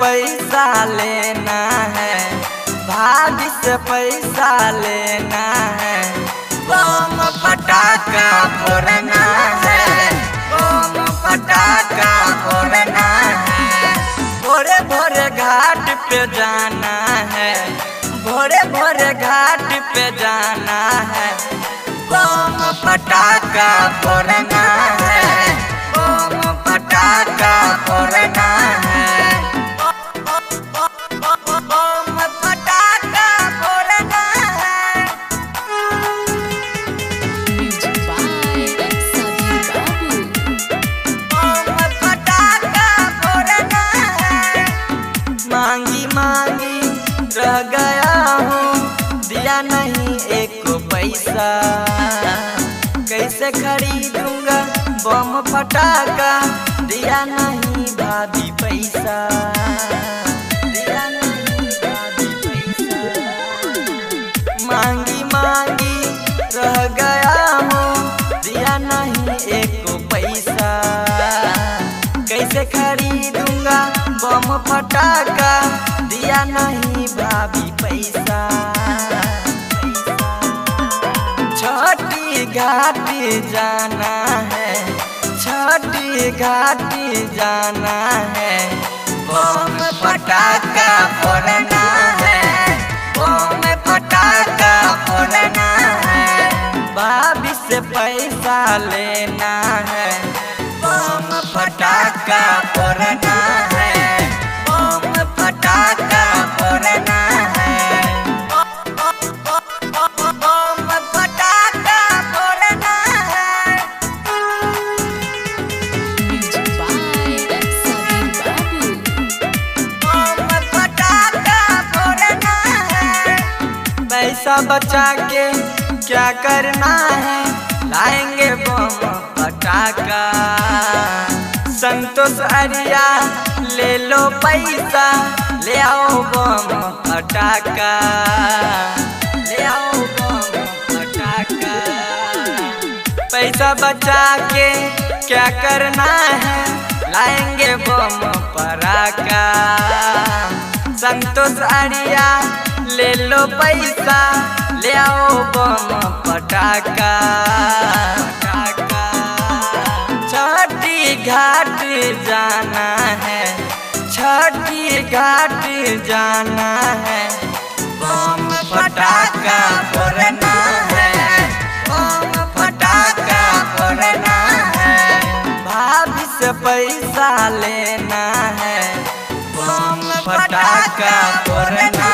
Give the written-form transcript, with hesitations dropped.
पैसा लेना है, भाभी से पैसा लेना है। बम पटाखा फोड़ना है, बम पटाखा फोड़ना है। भोरे भोरे घाट पे जाना है, भोरे भोरे घाट पे जाना है। बम पटाखा फोड़ना है, बम पटाखा फोड़ना है। बम पटाखा फोड़ना है। बम पटाखा फोड़ना है। मांगी मांगी रह गया हूँ, दिया नहीं एक पैसा। कैसे खरीदूंगा बम पटाखा, दिया नहीं भाभी पैसा, दिया नहीं भाभी पैसा। मांगी मांगी रह गया हूँ, दिया नहीं एक पैसा। कैसे खरीदूंगा बम पटाखा, दिया नहीं भाभी पैसा। छठी घाटी जाना है, छठी घाटी जाना है। बम पटाखा फोड़ना है, बम पटाखा फोड़ना है। भाभी से पैसा लेना है, बम पटाखा फोड़ना है, बम पटाखा फोड़ना है। बम पटाखा फोड़ना है। बम पटाखा फोड़ना है। पैसा बचा के क्या करना है, लाएंगे बम पटाखा। संतोष अरिया ले लो पैसा, ले आओ बम पटाखा, ले आओ बम पटाखा। पैसा बचा के क्या करना है, लाएंगे बम पटाखा। संतोष अरिया ले लो पैसा, ले आओ बम पटाखा। छठी घाट जाना है, छठी घाट जाना है। बम पटाखा फोड़ना है, बम पटाखा फोड़ना है। भाभी से पैसा लेना है, बम पटाखा फोड़ना